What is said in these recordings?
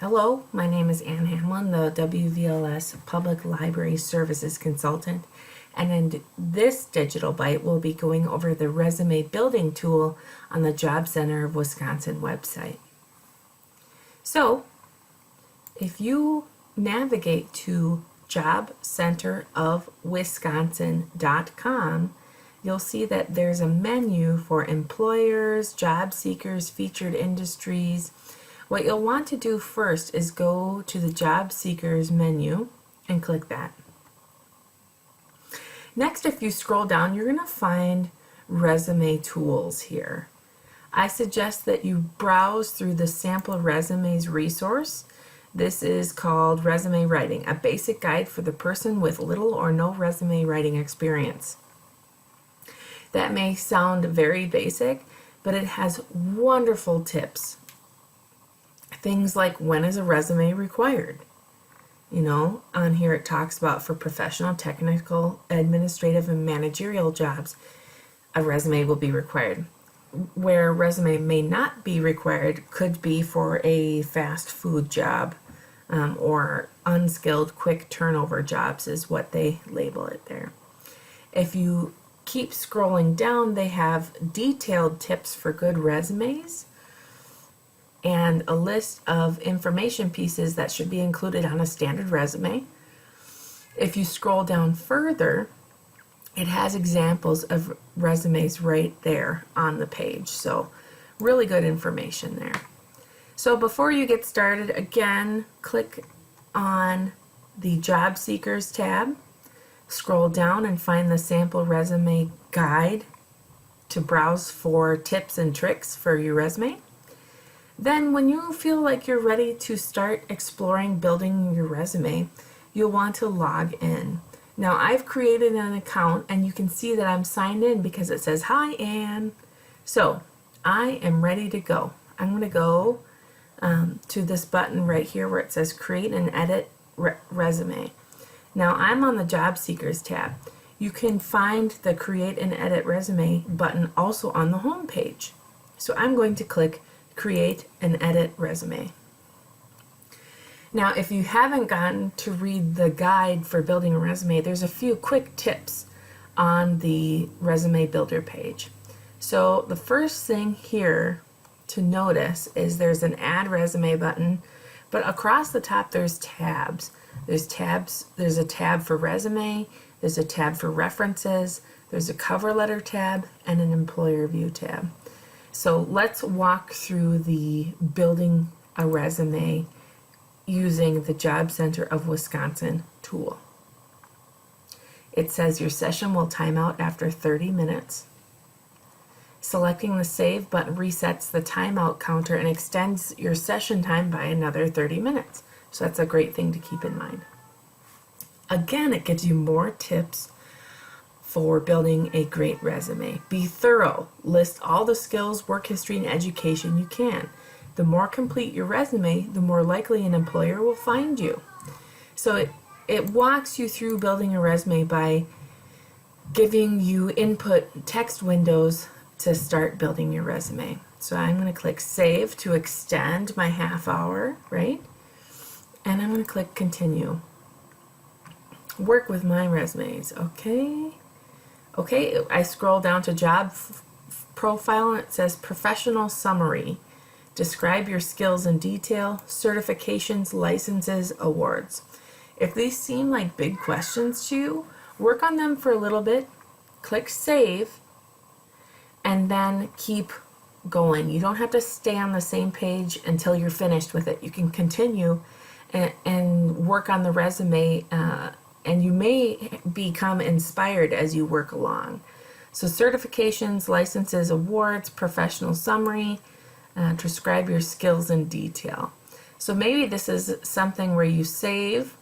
Hello, my name is Ann Hamlin, the WVLS Public Library Services Consultant, and in this digital bite we'll be going over the resume building tool on the Job Center of Wisconsin website. So, if you navigate to jobcenterofwisconsin.com, you'll see that there's a menu for employers, job seekers, featured industries. What you'll want to do first is go to the job seekers menu and click that. Next, if you scroll down, you're going to find resume tools here. I suggest that you browse through the sample resumes resource. This is called Resume Writing, a basic guide for the person with little or no resume writing experience. That may sound very basic, but it has wonderful tips. Things like, when is a resume required? On here it talks about for professional, technical, administrative, and managerial jobs, a resume will be required. Where a resume may not be required could be for a fast food job or unskilled, quick turnover jobs is what they label it there. If you keep scrolling down, they have detailed tips for good resumes and a list of information pieces that should be included on a standard resume. If you scroll down further, it has examples of resumes right there on the page. So really good information there. So before you get started, again, click on the Job Seekers tab, scroll down and find the sample resume guide to browse for tips and tricks for your resume. Then when you feel like you're ready to start exploring building your resume, you'll want to log in. Now I've created an account and you can see that I'm signed in because it says, "Hi Ann." So I am ready to go. I'm going to go to this button right here where it says Create and Edit Resume. Now I'm on the Job Seekers tab. You can find the Create and Edit Resume button also on the home page. So I'm going to click Create and Edit Resume. Now, if you haven't gotten to read the guide for building a resume, there's a few quick tips on the resume builder page. So the first thing here to notice is there's an Add Resume button, but across the top there's tabs. There's a tab for resume, there's a tab for references, there's a cover letter tab, and an employer view tab. So let's walk through the building a resume using the Job Center of Wisconsin tool. It says your session will time out after 30 minutes. Selecting the Save button resets the timeout counter and extends your session time by another 30 minutes. So that's a great thing to keep in mind. Again, it gives you more tips for building a great resume. Be thorough. List all the skills, work history, and education you can. The more complete your resume, the more likely an employer will find you. So it walks you through building a resume by giving you input text windows to start building your resume. So I'm going to click Save to extend my half hour, right? And I'm going to click Continue. Work with my resumes. Okay, I scroll down to Job Profile and it says Professional Summary. Describe your skills in detail, certifications, licenses, awards. If these seem like big questions to you, work on them for a little bit, click Save, and then keep going. You don't have to stay on the same page until you're finished with it. You can continue and work on the resume, and you may become inspired as you work along. So certifications, licenses, awards, professional summary, describe your skills in detail. So maybe this is something where you save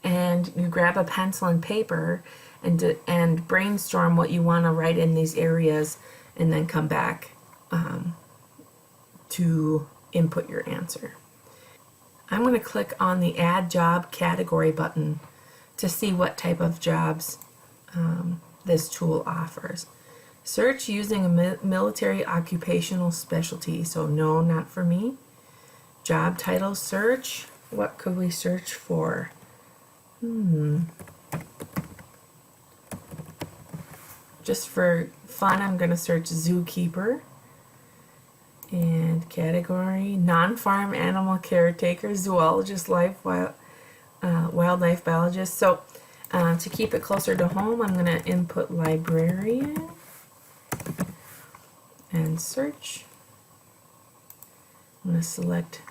and you grab a pencil and paper and brainstorm what you want to write in these areas and then come back to input your answer. I'm going to click on the Add Job Category button to see what type of jobs this tool offers. Search using a military occupational specialty, so no, not for me. Job title search. What could we search for? Just for fun, I'm going to search zookeeper. And category, non-farm animal caretaker, zoologist, wildlife biologist. So to keep it closer to home, I'm going to input librarian and search. I'm going to select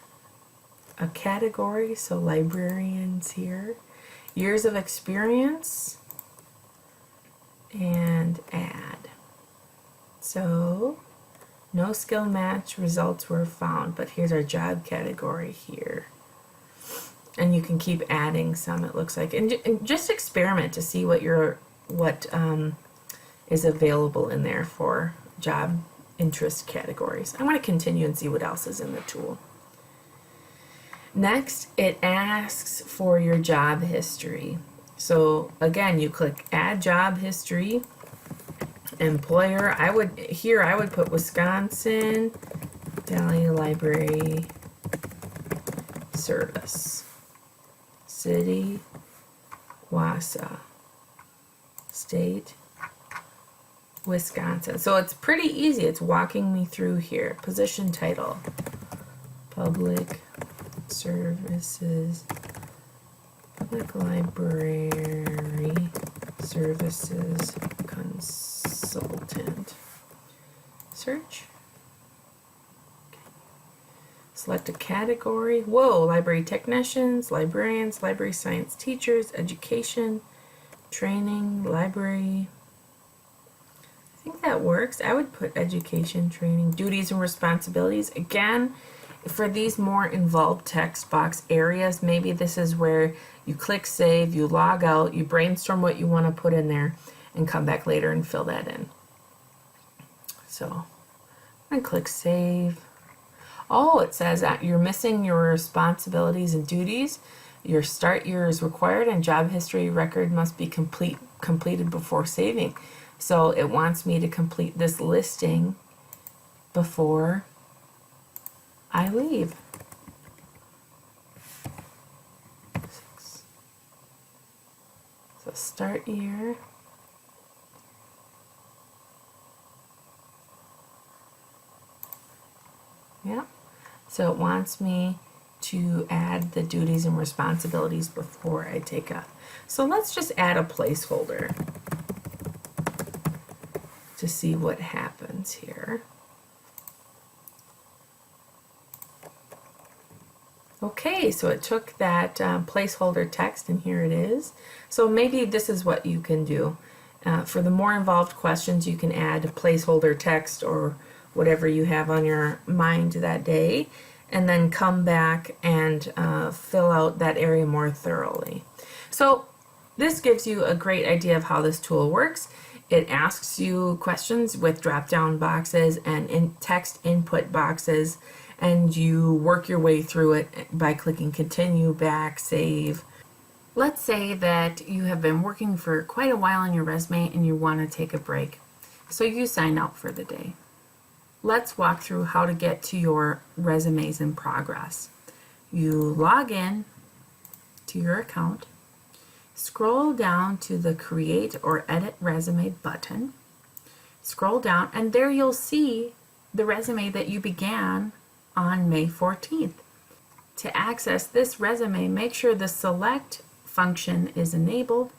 a category, so librarians here. Years of experience and add. So no skill match results were found, but here's our job category here. And you can keep adding some, it looks like. And just experiment to see what is available in there for job interest categories. I'm going to continue and see what else is in the tool. Next, it asks for your job history. So again, you click add job history. Employer, I would put Wisconsin Valley Library Service. City, Wausau. State, Wisconsin. So it's pretty easy. It's walking me through here. Position title, Public Services, Public Library Services Consultant. Search. Okay. Select a category. Whoa, library technicians, librarians, library science teachers, education, training, library. I think that works. I would put education, training, duties and responsibilities. Again, for these more involved text box areas, maybe this is where you click save, you log out, you brainstorm what you want to put in there, and come back later and fill that in. So I'm going to click save. Oh, it says that you're missing your responsibilities and duties. Your start year is required and job history record must be completed before saving. So it wants me to complete this listing before I leave. 6. So start year. Yeah. So it wants me to add the duties and responsibilities before I take off. So let's just add a placeholder to see what happens here. Okay, so it took that placeholder text and here it is. So maybe this is what you can do. For the more involved questions, you can add a placeholder text or whatever you have on your mind that day, and then come back and fill out that area more thoroughly. So this gives you a great idea of how this tool works. It asks you questions with drop-down boxes and text input boxes, and you work your way through it by clicking continue, back, save. Let's say that you have been working for quite a while on your resume and you want to take a break. So you sign out for the day. Let's walk through how to get to your resumes in progress. You log in to your account, scroll down to the Create or Edit Resume button, scroll down, and there you'll see the resume that you began on May 14th. To access this resume, make sure the Select function is enabled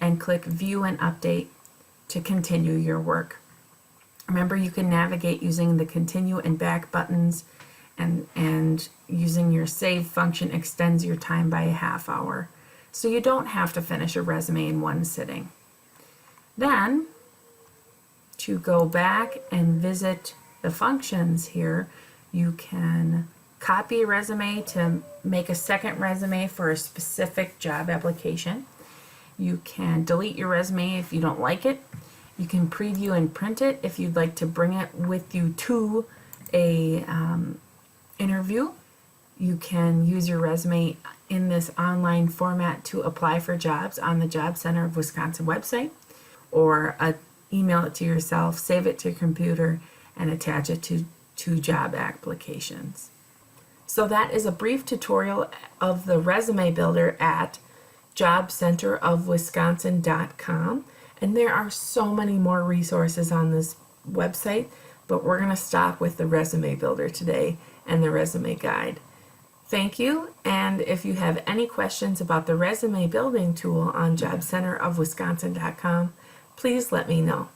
and click View and Update to continue your work. Remember, you can navigate using the continue and back buttons, and using your save function extends your time by a half hour. So you don't have to finish a resume in one sitting. Then, to go back and visit the functions here, you can copy a resume to make a second resume for a specific job application. You can delete your resume if you don't like it. You can preview and print it if you'd like to bring it with you to a interview. You can use your resume in this online format to apply for jobs on the Job Center of Wisconsin website, or email it to yourself, save it to your computer, and attach it to job applications. So that is a brief tutorial of the resume builder at jobcenterofwisconsin.com. And there are so many more resources on this website, but we're going to stop with the resume builder today and the resume guide. Thank you, and if you have any questions about the resume building tool on jobcenterofwisconsin.com, please let me know.